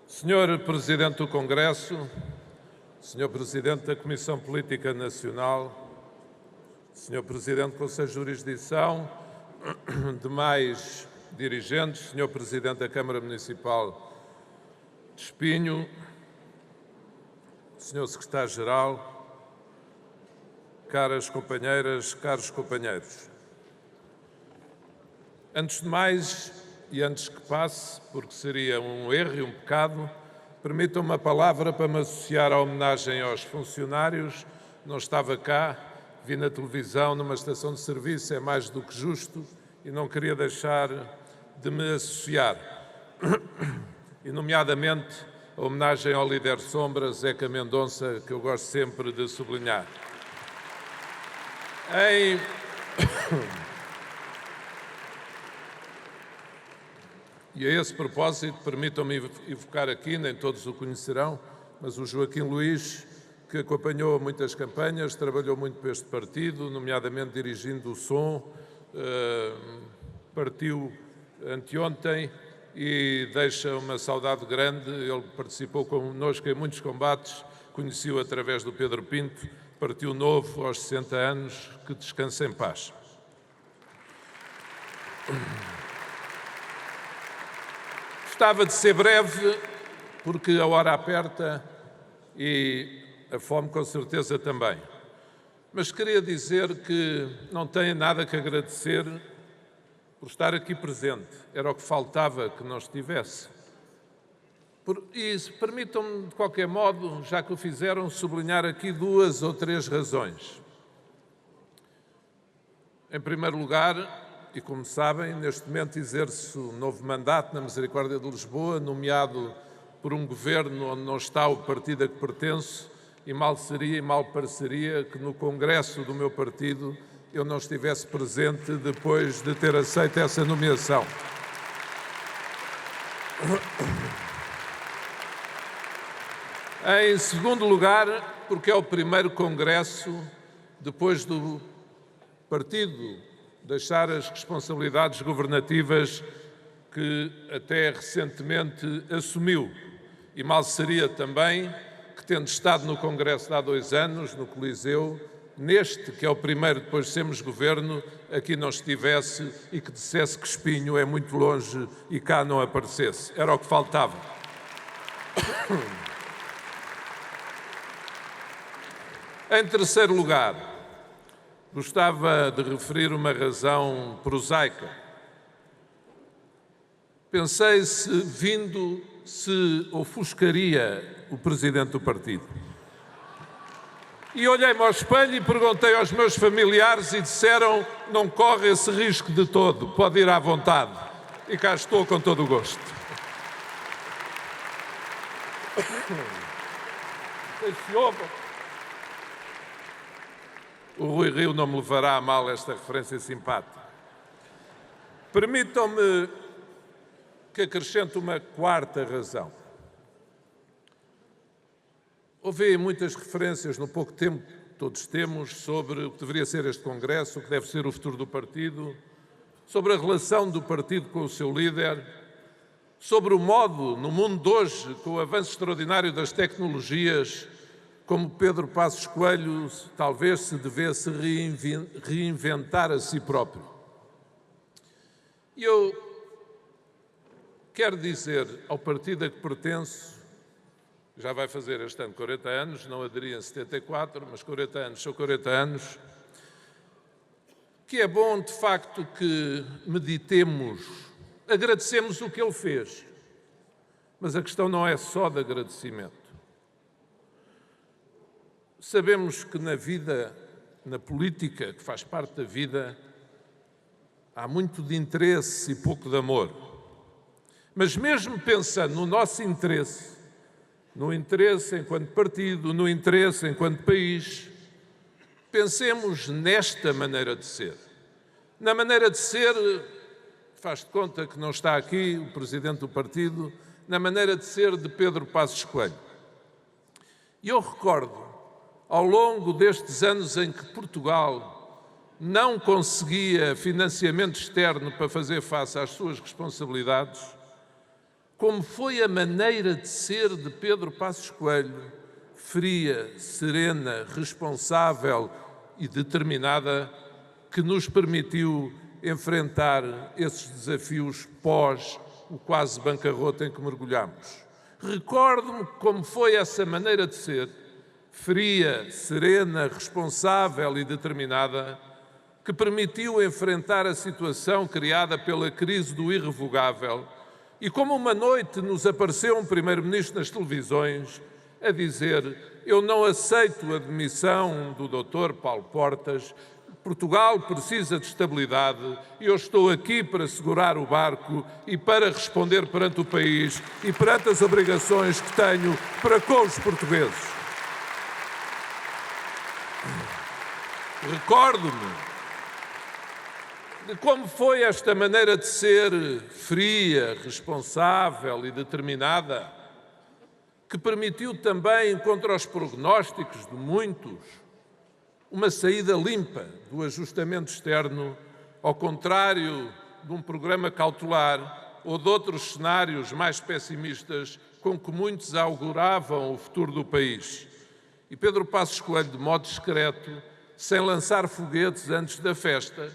Senhor Presidente do Congresso, Senhor Presidente da Comissão Política Nacional, Senhor Presidente do Conselho de Jurisdição, demais dirigentes, Senhor Presidente da Câmara Municipal de Espinho, Senhor Secretário-Geral, caras companheiras, caros companheiros. Antes de mais, e antes que passe, porque seria um erro e um pecado, permitam-me a palavra para me associar à homenagem aos funcionários. Não estava cá, vi na televisão, numa estação de serviço, é mais do que justo, e não queria deixar de me associar. E, nomeadamente, a homenagem ao líder sombra, Zeca Mendonça, que eu gosto sempre de sublinhar. E a esse propósito, permitam-me evocar aqui, nem todos o conhecerão, mas o Joaquim Luís, que acompanhou muitas campanhas, trabalhou muito para este partido, nomeadamente dirigindo o som, partiu anteontem e deixa uma saudade grande. Ele participou connosco em muitos combates, conheci-o através do Pedro Pinto, partiu novo aos 60 anos, que descanse em paz. Gostava de ser breve, porque a hora aperta e a fome com certeza também. Mas queria dizer que não tenho nada que agradecer por estar aqui presente. Era o que faltava que não estivesse. E permitam-me, de qualquer modo, já que o fizeram, sublinhar aqui 2 ou 3 razões. Em primeiro lugar, e como sabem, neste momento exerço um novo mandato na Misericórdia de Lisboa, nomeado por um governo onde não está o partido a que pertenço, e mal seria e mal pareceria que no congresso do meu partido eu não estivesse presente depois de ter aceito essa nomeação. Em segundo lugar, porque é o primeiro congresso depois do partido deixar as responsabilidades governativas que até recentemente assumiu. E mal seria também que, tendo estado no Congresso de há 2 anos, no Coliseu, neste, que é o primeiro depois de sermos governo, aqui não estivesse e que dissesse que Espinho é muito longe e cá não aparecesse. Era o que faltava. Em terceiro lugar, gostava de referir uma razão prosaica. Pensei se ofuscaria o presidente do partido. E olhei-me ao espelho e perguntei aos meus familiares e disseram: não corre esse risco de todo, pode ir à vontade. E cá estou com todo o gosto. O Rui Rio não me levará a mal esta referência simpática. Permitam-me que acrescente uma 4ª razão. Houve muitas referências no pouco tempo que todos temos sobre o que deveria ser este Congresso, o que deve ser o futuro do partido, sobre a relação do partido com o seu líder, sobre o modo, no mundo de hoje, com o avanço extraordinário das tecnologias, como Pedro Passos Coelho talvez se devesse reinventar a si próprio. E eu quero dizer ao partido a que pertenço, já vai fazer este ano 40 anos, não aderi em 74, mas 40 anos, são 40 anos, que é bom, de facto, que meditemos, agradecemos o que ele fez, mas a questão não é só de agradecimento. Sabemos que na vida, na política, que faz parte da vida, há muito de interesse e pouco de amor. Mas mesmo pensando no nosso interesse, no interesse enquanto partido, no interesse enquanto país, pensemos nesta maneira de ser. Na maneira de ser, faz de conta que não está aqui o presidente do partido, na maneira de ser de Pedro Passos Coelho. E eu recordo, ao longo destes anos em que Portugal não conseguia financiamento externo para fazer face às suas responsabilidades, como foi a maneira de ser de Pedro Passos Coelho, fria, serena, responsável e determinada, que nos permitiu enfrentar esses desafios pós o quase bancarrota em que mergulhamos. Recordo-me como foi essa maneira de ser, fria, serena, responsável e determinada, que permitiu enfrentar a situação criada pela crise do irrevogável e como uma noite nos apareceu um primeiro-ministro nas televisões a dizer: eu não aceito a demissão do Dr. Paulo Portas, Portugal precisa de estabilidade e eu estou aqui para segurar o barco e para responder perante o país e perante as obrigações que tenho para com os portugueses. Recordo-me de como foi esta maneira de ser fria, responsável e determinada, que permitiu também, contra os prognósticos de muitos, uma saída limpa do ajustamento externo, ao contrário de um programa cautelar ou de outros cenários mais pessimistas com que muitos auguravam o futuro do país. E Pedro Passos Coelho, de modo discreto, sem lançar foguetes antes da festa,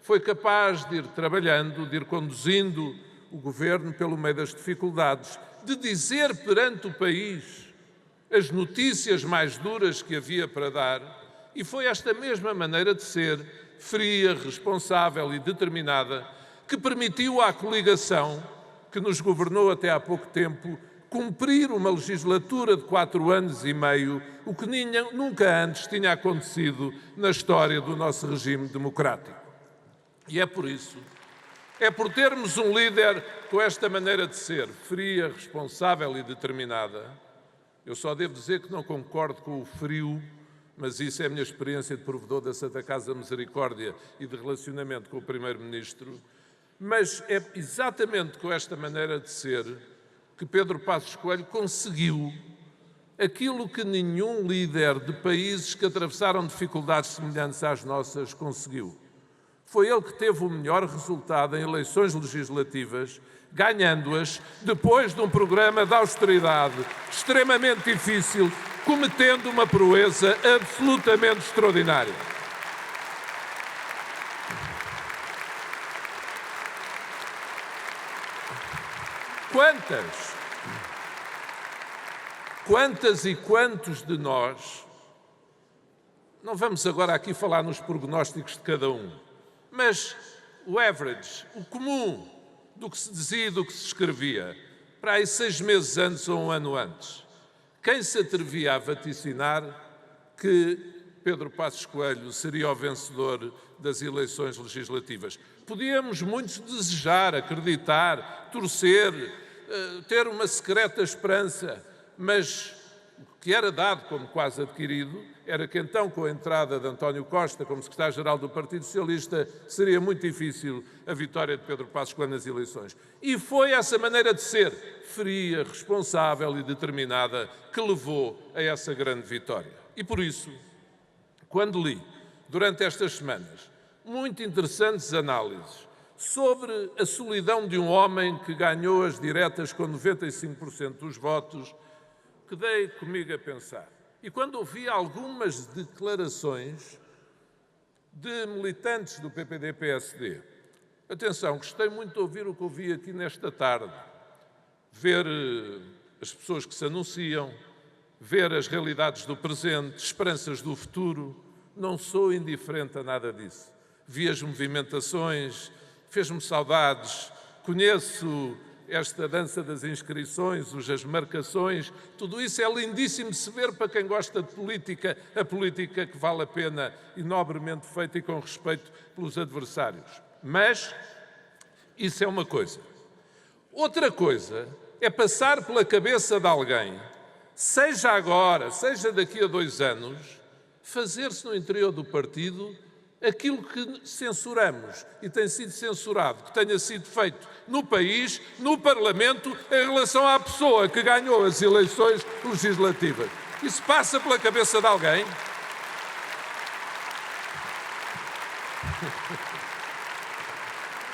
foi capaz de ir trabalhando, de ir conduzindo o governo pelo meio das dificuldades, de dizer perante o país as notícias mais duras que havia para dar, e foi esta mesma maneira de ser, fria, responsável e determinada, que permitiu à coligação, que nos governou até há pouco tempo, cumprir uma legislatura de 4 anos e meio, o que nunca antes tinha acontecido na história do nosso regime democrático. E é por isso, é por termos um líder com esta maneira de ser, fria, responsável e determinada. Eu só devo dizer que não concordo com o frio, mas isso é a minha experiência de provedor da Santa Casa Misericórdia e de relacionamento com o Primeiro-Ministro. Mas é exatamente com esta maneira de ser que Pedro Passos Coelho conseguiu aquilo que nenhum líder de países que atravessaram dificuldades semelhantes às nossas conseguiu. Foi ele que teve o melhor resultado em eleições legislativas, ganhando-as depois de um programa de austeridade extremamente difícil, cometendo uma proeza absolutamente extraordinária. Quantas e quantos de nós, não vamos agora aqui falar nos prognósticos de cada um, mas o average, o comum do que se dizia e do que se escrevia, para aí 6 meses antes ou 1 ano antes, quem se atrevia a vaticinar que Pedro Passos Coelho seria o vencedor das eleições legislativas? Podíamos muitos desejar, acreditar, torcer, ter uma secreta esperança, mas o que era dado como quase adquirido era que então, com a entrada de António Costa como secretário-geral do Partido Socialista, seria muito difícil a vitória de Pedro Passos Coelho nas eleições. E foi essa maneira de ser, fria, responsável e determinada, que levou a essa grande vitória. E por isso, quando li, durante estas semanas, muito interessantes análises sobre a solidão de um homem que ganhou as diretas com 95% dos votos, quedei comigo a pensar. E quando ouvi algumas declarações de militantes do PPD-PSD, atenção, gostei muito de ouvir o que ouvi aqui nesta tarde, ver as pessoas que se anunciam, ver as realidades do presente, esperanças do futuro. Não sou indiferente a nada disso. Vi as movimentações, fez-me saudades, conheço esta dança das inscrições, as marcações, tudo isso é lindíssimo de se ver para quem gosta de política, a política que vale a pena e nobremente feita e com respeito pelos adversários. Mas isso é uma coisa. Outra coisa é passar pela cabeça de alguém, seja agora, seja daqui a 2 anos, fazer-se no interior do partido aquilo que censuramos e tem sido censurado, que tenha sido feito no país, no Parlamento, em relação à pessoa que ganhou as eleições legislativas. Isso passa pela cabeça de alguém?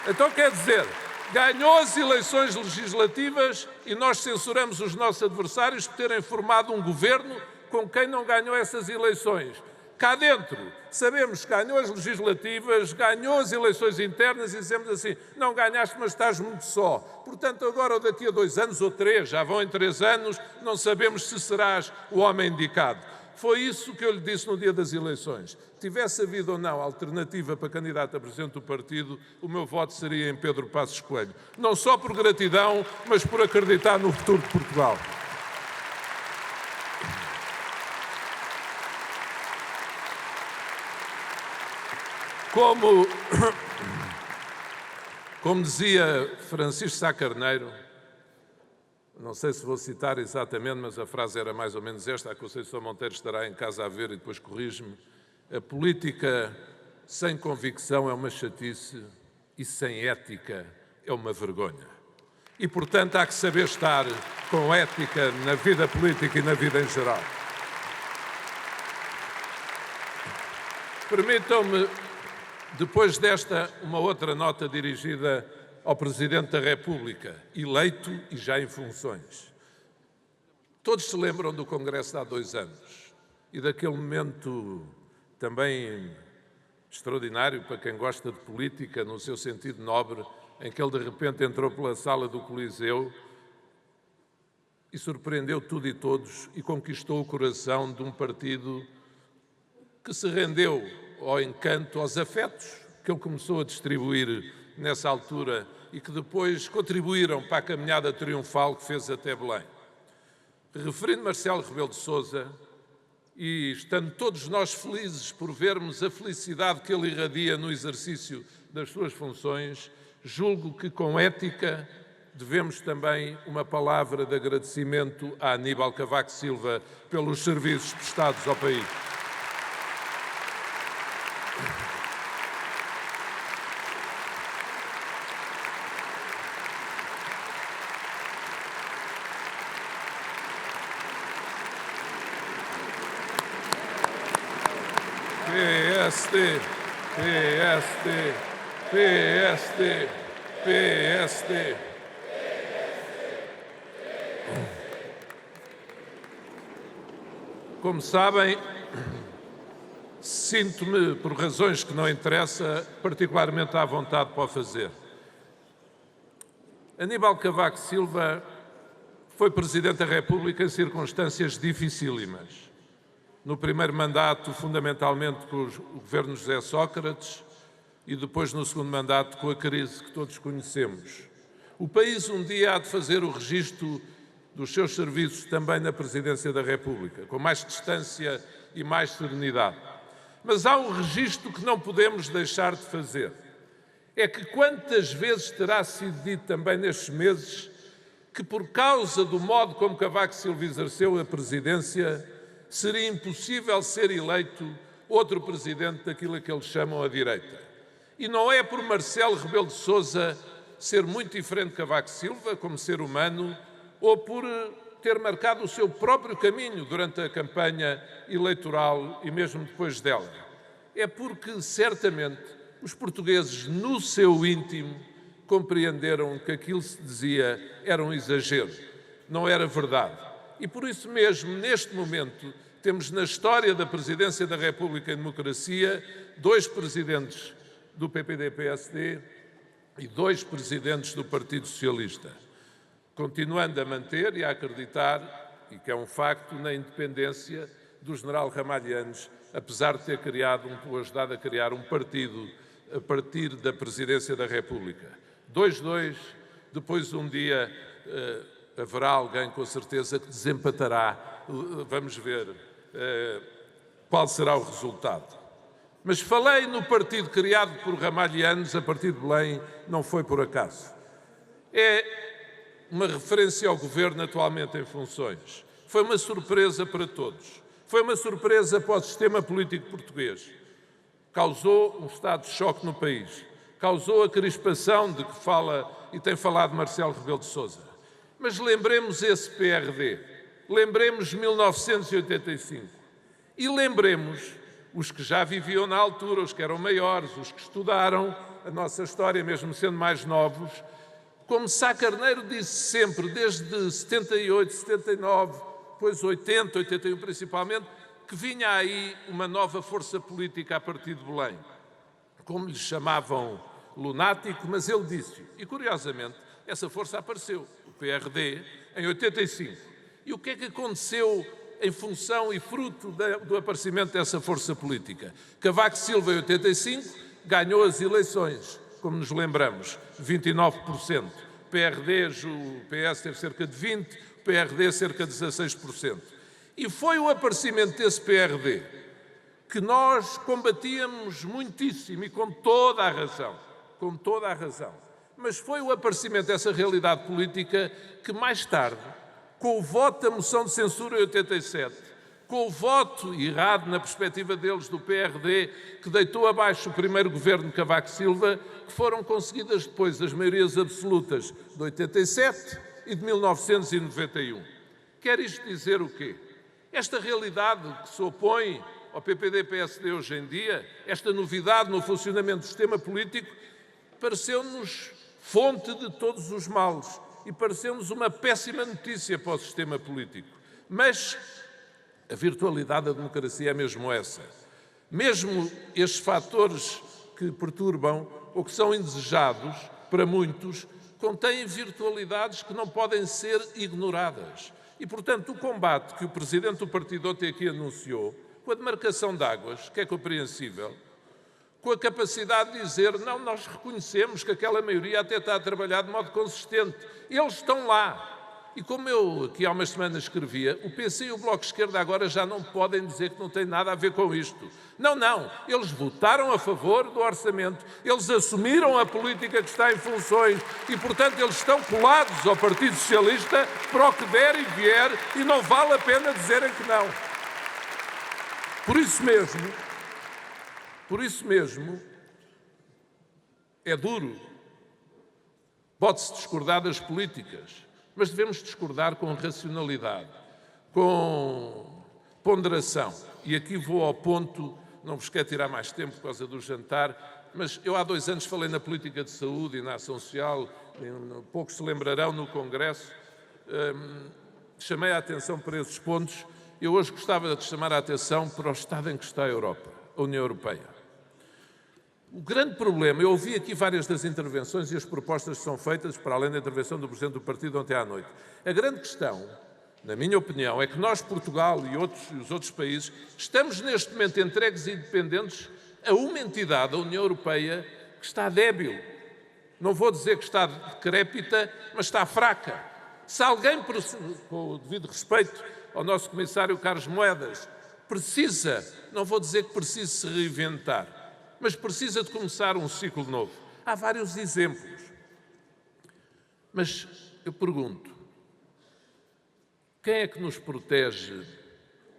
Então quer dizer, ganhou as eleições legislativas e nós censuramos os nossos adversários por terem formado um governo com quem não ganhou essas eleições. Cá dentro, sabemos que ganhou as legislativas, ganhou as eleições internas e dizemos assim, não ganhaste, mas estás muito só. Portanto, agora ou daqui a 2 anos ou 3, já vão em 3 anos, não sabemos se serás o homem indicado. Foi isso que eu lhe disse no dia das eleições. Tivesse havido ou não alternativa para candidato a presidente do partido, o meu voto seria em Pedro Passos Coelho. Não só por gratidão, mas por acreditar no futuro de Portugal. Como dizia Francisco Sá Carneiro, não sei se vou citar exatamente, mas a frase era mais ou menos esta, a Conceição Monteiro estará em casa a ver e depois corrige-me, a política sem convicção é uma chatice e sem ética é uma vergonha. E, portanto, há que saber estar com ética na vida política e na vida em geral. Permitam-me, depois desta, uma outra nota dirigida ao Presidente da República, eleito e já em funções. Todos se lembram do Congresso de há 2 anos e daquele momento também extraordinário para quem gosta de política, no seu sentido nobre, em que ele de repente entrou pela sala do Coliseu e surpreendeu tudo e todos e conquistou o coração de um partido que se rendeu ao encanto, aos afetos que ele começou a distribuir nessa altura e que depois contribuíram para a caminhada triunfal que fez até Belém. Referindo Marcelo Rebelo de Sousa, e estando todos nós felizes por vermos a felicidade que ele irradia no exercício das suas funções, julgo que com ética devemos também uma palavra de agradecimento a Aníbal Cavaco Silva pelos serviços prestados ao país. PSD, PSD, PSD, PSD. Como sabem, sinto-me, por razões que não interessam, particularmente à vontade para o fazer. Aníbal Cavaco Silva foi Presidente da República em circunstâncias dificílimas. No primeiro mandato, fundamentalmente com o governo José Sócrates e depois no segundo mandato com a crise que todos conhecemos. O país um dia há de fazer o registro dos seus serviços também na Presidência da República, com mais distância e mais serenidade. Mas há um registro que não podemos deixar de fazer. É que quantas vezes terá sido dito também nestes meses que por causa do modo como Cavaco Silva exerceu a presidência, seria impossível ser eleito outro presidente daquilo que eles chamam a direita. E não é por Marcelo Rebelo de Sousa ser muito diferente de Cavaco Silva, como ser humano, ou por ter marcado o seu próprio caminho durante a campanha eleitoral e mesmo depois dela. É porque, certamente, os portugueses, no seu íntimo, compreenderam que aquilo que se dizia era um exagero, não era verdade. E por isso mesmo, neste momento, temos na história da Presidência da República em democracia 2 presidentes do PPD-PSD e 2 presidentes do Partido Socialista, continuando a manter e a acreditar, e que é um facto, na independência do general Ramalhianes, apesar de ter ajudado a criar um partido a partir da Presidência da República. 2-2, depois um dia haverá alguém com certeza que desempatará, vamos ver qual será o resultado. Mas falei no partido criado por Ramalhianes a partir de Belém, não foi por acaso. É uma referência ao governo atualmente em funções. Foi uma surpresa para todos. Foi uma surpresa para o sistema político português. Causou um estado de choque no país. Causou a crispação de que fala e tem falado Marcelo Rebelo de Sousa. Mas lembremos esse PRD. Lembremos 1985 e lembremos os que já viviam na altura, os que eram maiores, os que estudaram a nossa história, mesmo sendo mais novos, Como Sá Carneiro disse sempre, desde 78, 79, depois 80, 81 principalmente, que vinha aí uma nova força política a partir de Belém. Como lhe chamavam lunático, mas ele disse, e curiosamente, essa força apareceu, o PRD, em 85. E o que é que aconteceu em função e fruto do aparecimento dessa força política? Cavaco Silva, em 85, ganhou as eleições, como nos lembramos, 29%. PRD, o PS teve cerca de 20%, o PRD cerca de 16%. E foi o aparecimento desse PRD que nós combatíamos muitíssimo e com toda a razão, mas foi o aparecimento dessa realidade política que mais tarde, com o voto da moção de censura em 87, com o voto errado na perspectiva deles do PRD, que deitou abaixo o primeiro governo de Cavaco Silva, que foram conseguidas depois as maiorias absolutas de 87 e de 1991. Quer isto dizer o quê? Esta realidade que se opõe ao PPD-PSD hoje em dia, esta novidade no funcionamento do sistema político, pareceu-nos fonte de todos os males e pareceu-nos uma péssima notícia para o sistema político. Mas a virtualidade da democracia é mesmo essa. Mesmo estes fatores que perturbam ou que são indesejados para muitos, contêm virtualidades que não podem ser ignoradas. E, portanto, o combate que o Presidente do Partido ontem aqui anunciou, com a demarcação de águas, que é compreensível, com a capacidade de dizer, não, nós reconhecemos que aquela maioria até está a trabalhar de modo consistente. Eles estão lá. E como eu aqui há umas semanas escrevia, o PC e o Bloco de Esquerda agora já não podem dizer que não tem nada a ver com isto. Não, não. Eles votaram a favor do orçamento, eles assumiram a política que está em funções e, portanto, eles estão colados ao Partido Socialista para o que der e vier e não vale a pena dizerem que não. Por isso mesmo, é duro. Pode-se discordar das políticas, mas devemos discordar com racionalidade, com ponderação. E aqui vou ao ponto, não vos quero tirar mais tempo por causa do jantar, mas eu há 2 anos falei na política de saúde e na ação social, poucos se lembrarão no Congresso, chamei a atenção para esses pontos. Eu hoje gostava de chamar a atenção para o estado em que está a Europa, a União Europeia. O grande problema, eu ouvi aqui várias das intervenções e as propostas que são feitas, para além da intervenção do Presidente do Partido ontem à noite. A grande questão, na minha opinião, é que nós, Portugal e os outros países, estamos neste momento entregues e dependentes a uma entidade, a União Europeia, que está débil. Não vou dizer que está decrépita, mas está fraca. Se alguém, com o devido respeito ao nosso Comissário Carlos Moedas, precisa, não vou dizer que precise se reinventar, mas precisa de começar um ciclo novo. Há vários exemplos. Mas eu pergunto, quem é que nos protege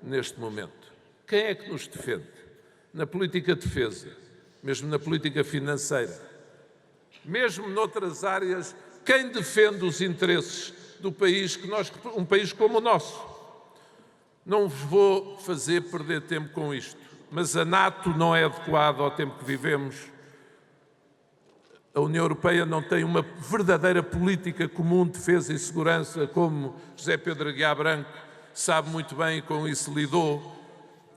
neste momento? Quem é que nos defende? Na política de defesa, mesmo na política financeira, mesmo noutras áreas, quem defende os interesses do país, um país como o nosso? Não vos vou fazer perder tempo com isto, mas a NATO não é adequada ao tempo que vivemos. A União Europeia não tem uma verdadeira política comum de defesa e segurança, como José Pedro Aguiar Branco sabe muito bem e com isso lidou.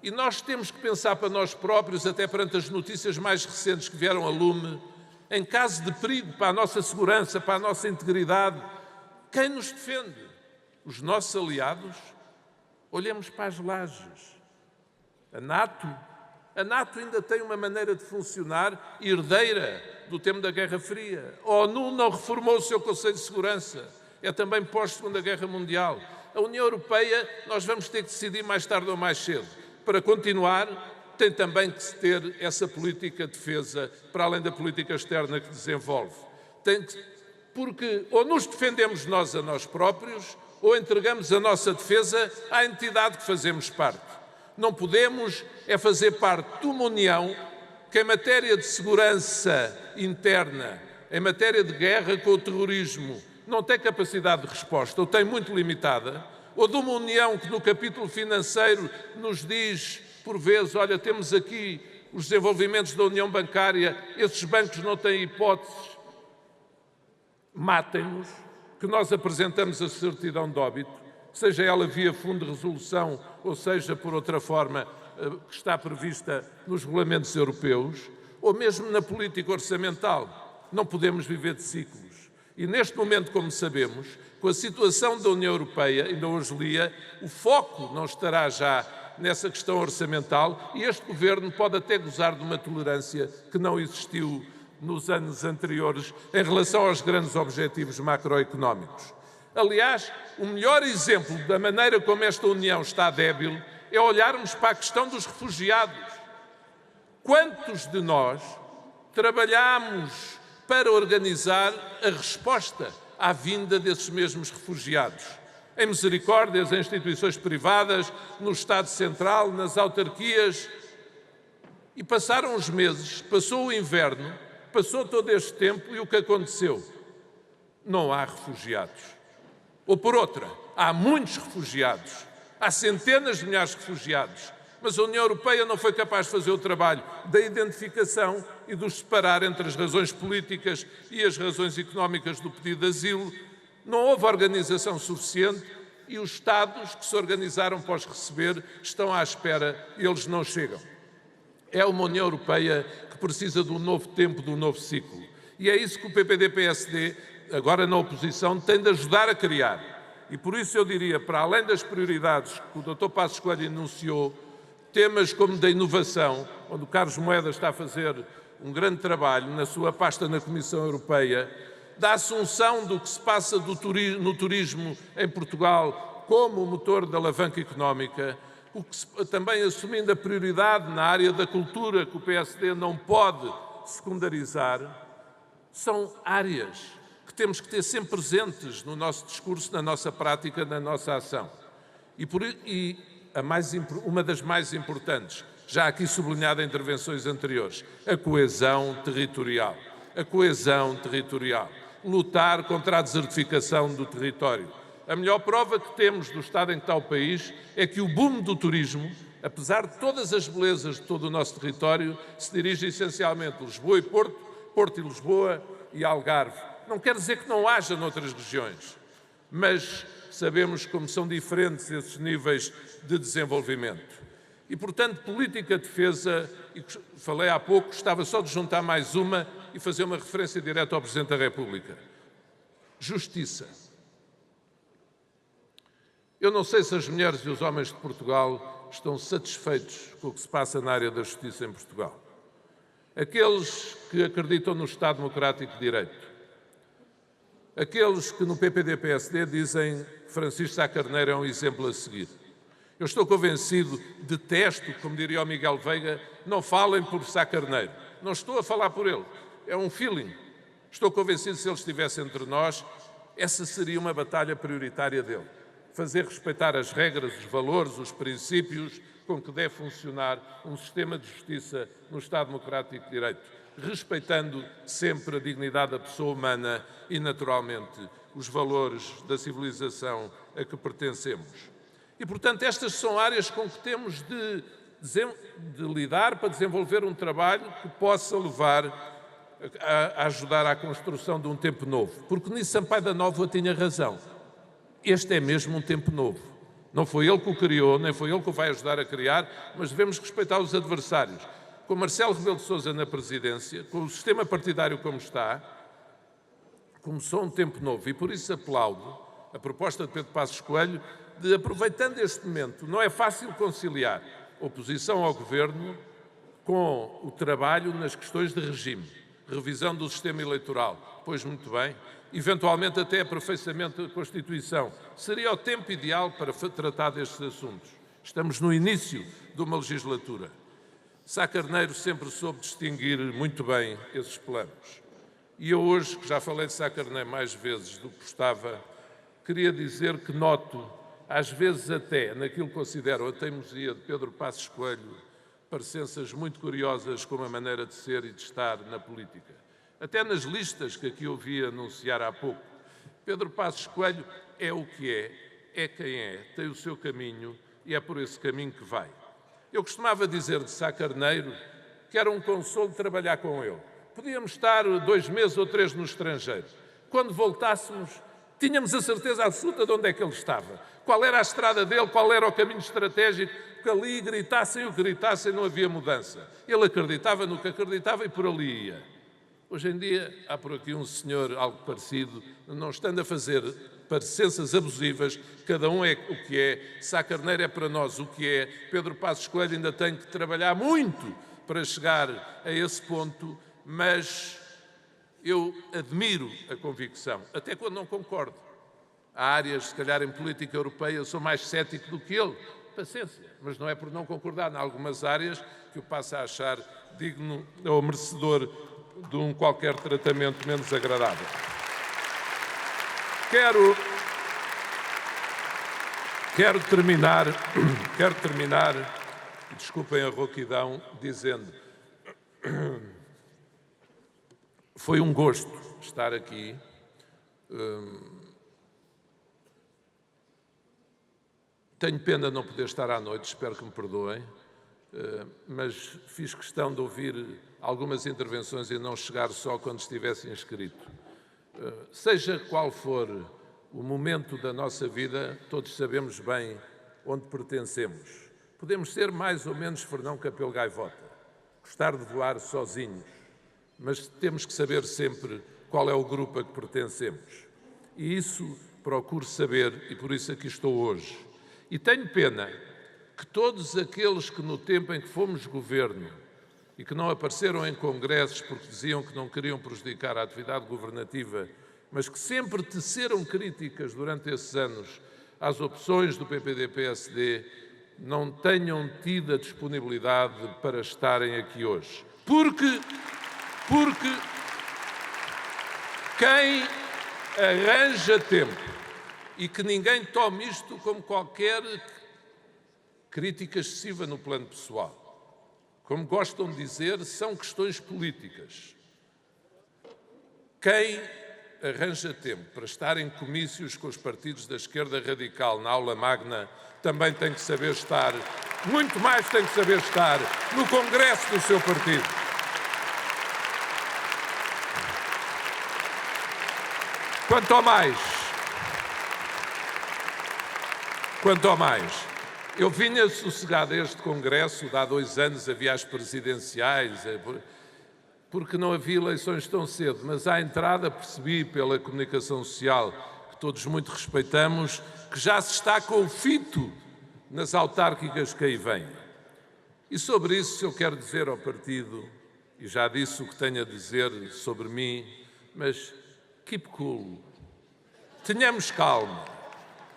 E nós temos que pensar para nós próprios, até perante as notícias mais recentes que vieram a lume, em caso de perigo para a nossa segurança, para a nossa integridade, quem nos defende? Os nossos aliados? Olhemos para as lajes. A NATO ainda tem uma maneira de funcionar herdeira do tempo da Guerra Fria. A ONU não reformou o seu Conselho de Segurança. É também pós-Segunda Guerra Mundial. A União Europeia, nós vamos ter que decidir mais tarde ou mais cedo. Para continuar, tem também que se ter essa política de defesa, para além da política externa que desenvolve. Porque ou nos defendemos nós a nós próprios, ou entregamos a nossa defesa à entidade que fazemos parte. Não podemos fazer parte de uma União que, em matéria de segurança interna, em matéria de guerra com o terrorismo, não tem capacidade de resposta, ou tem muito limitada, ou de uma União que, no capítulo financeiro, nos diz, por vezes, olha, temos aqui os desenvolvimentos da União Bancária, esses bancos não têm hipóteses. matem-nos, que nós apresentamos a certidão de óbito, seja ela via fundo de resolução ou seja por outra forma que está prevista nos regulamentos europeus, ou mesmo na política orçamental. Não podemos viver de ciclos. E neste momento, como sabemos, com a situação da União Europeia, ainda hoje lia, o foco não estará já nessa questão orçamental e este Governo pode até gozar de uma tolerância que não existiu nos anos anteriores em relação aos grandes objetivos macroeconómicos. Aliás, o melhor exemplo da maneira como esta União está débil é olharmos para a questão dos refugiados. Quantos de nós trabalhamos para organizar a resposta à vinda desses mesmos refugiados? Em misericórdias, em instituições privadas, no Estado Central, nas autarquias. E passaram os meses, passou o inverno, passou todo este tempo e o que aconteceu? Não há refugiados. Ou por outra, há muitos refugiados, há centenas de milhares de refugiados, mas a União Europeia não foi capaz de fazer o trabalho da identificação e de os separar entre as razões políticas e as razões económicas do pedido de asilo. Não houve organização suficiente e os Estados que se organizaram para os receber estão à espera e eles não chegam. É uma União Europeia que precisa de um novo tempo, de um novo ciclo. E é isso que o PPD-PSD, agora na oposição, tem de ajudar a criar. E por isso eu diria, para além das prioridades que o Dr. Passos Coelho enunciou, temas como da inovação, onde o Carlos Moedas está a fazer um grande trabalho na sua pasta na Comissão Europeia, da assunção do que se passa no turismo em Portugal como motor da alavanca económica, também assumindo a prioridade na área da cultura, que o PSD não pode secundarizar, são áreas que temos que ter sempre presentes no nosso discurso, na nossa prática, na nossa ação. Uma das mais importantes, já aqui sublinhada em intervenções anteriores, a coesão territorial. A coesão territorial. Lutar contra a desertificação do território. A melhor prova que temos do estado em que está o país é que o boom do turismo, apesar de todas as belezas de todo o nosso território, se dirige essencialmente a Lisboa e Porto, Porto e Lisboa e Algarve. Não quer dizer que não haja noutras regiões, mas sabemos como são diferentes esses níveis de desenvolvimento. E, portanto, política de defesa, e falei há pouco, estava só de juntar mais uma e fazer uma referência direta ao Presidente da República. Justiça. Eu não sei se as mulheres e os homens de Portugal estão satisfeitos com o que se passa na área da justiça em Portugal. Aqueles que acreditam no Estado Democrático de Direito. Aqueles que no PPD-PSD dizem que Francisco Sá Carneiro é um exemplo a seguir. Eu estou convencido, detesto, como diria o Miguel Veiga, não falem por Sá Carneiro. Não estou a falar por ele. É um feeling. Estou convencido que se ele estivesse entre nós, essa seria uma batalha prioritária dele. Fazer respeitar as regras, os valores, os princípios com que deve funcionar um sistema de justiça no Estado Democrático de Direito, respeitando sempre a dignidade da pessoa humana e, naturalmente, os valores da civilização a que pertencemos. E, portanto, estas são áreas com que temos de lidar para desenvolver um trabalho que possa levar a ajudar à construção de um tempo novo. Porque Nisso Sampaio da Nova tinha razão. Este é mesmo um tempo novo. Não foi ele que o criou, nem foi ele que o vai ajudar a criar, mas devemos respeitar os adversários. Com Marcelo Rebelo de Sousa na presidência, com o sistema partidário como está, começou um tempo novo. E por isso aplaudo a proposta de Pedro Passos Coelho de, aproveitando este momento, não é fácil conciliar oposição ao Governo com o trabalho nas questões de regime, revisão do sistema eleitoral, pois muito bem, eventualmente até aperfeiçoamento da Constituição. Seria o tempo ideal para tratar destes assuntos. Estamos no início de uma legislatura. Sá Carneiro sempre soube distinguir muito bem esses planos. E eu hoje, que já falei de Sá Carneiro mais vezes do que gostava, queria dizer que noto, às vezes até, naquilo que considero a teimosia de Pedro Passos Coelho, parecenças muito curiosas com a maneira de ser e de estar na política. Até nas listas que aqui ouvi anunciar há pouco. Pedro Passos Coelho é o que é quem é, tem o seu caminho e é por esse caminho que vai. Eu costumava dizer de Sá Carneiro que era um consolo trabalhar com ele. Podíamos estar 2 meses ou 3 no estrangeiro, quando voltássemos, tínhamos a certeza absoluta de onde é que ele estava. Qual era a estrada dele, qual era o caminho estratégico, que ali gritassem o que gritassem, não havia mudança. Ele acreditava no que acreditava e por ali ia. Hoje em dia, há por aqui um senhor, algo parecido, não estando a fazer parecenças abusivas, cada um é o que é, Sá Carneiro é para nós o que é, Pedro Passos Coelho ainda tem que trabalhar muito para chegar a esse ponto, mas eu admiro a convicção, até quando não concordo. Há áreas, se calhar, em política europeia, eu sou mais cético do que ele. Paciência, mas não é por não concordar. Em algumas áreas que eu passo a achar digno ou merecedor de um qualquer tratamento menos agradável. Quero terminar, desculpem a rouquidão, dizendo foi um gosto estar aqui. Tenho pena de não poder estar à noite, espero que me perdoem, mas fiz questão de ouvir algumas intervenções e não chegar só quando estivesse inscrito. Seja qual for o momento da nossa vida, todos sabemos bem onde pertencemos. Podemos ser mais ou menos Fernão Capelo Gaivota, gostar de voar sozinhos, mas temos que saber sempre qual é o grupo a que pertencemos. E isso procuro saber e por isso aqui estou hoje. E tenho pena que todos aqueles que no tempo em que fomos governo e que não apareceram em congressos porque diziam que não queriam prejudicar a atividade governativa, mas que sempre teceram críticas durante esses anos às opções do PPD-PSD, não tenham tido a disponibilidade para estarem aqui hoje. Porque quem arranja tempo e que ninguém tome isto como qualquer crítica excessiva no plano pessoal. Como gostam de dizer, são questões políticas. Quem arranja tempo para estar em comícios com os partidos da esquerda radical na aula magna também tem que saber estar, muito mais tem que saber estar, no congresso do seu partido. Quanto ao mais, eu vinha sossegado a este congresso, há 2 anos havia as presidenciais, porque não havia eleições tão cedo, mas à entrada percebi pela comunicação social, que todos muito respeitamos, que já se está com o fito nas autárquicas que aí vêm. E sobre isso eu quero dizer ao partido, e já disse o que tenho a dizer sobre mim, mas keep cool, tenhamos calma,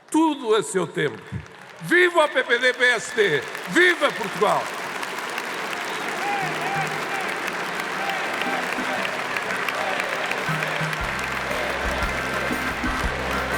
tudo a seu tempo. Viva o PPD-PSD! Viva Portugal!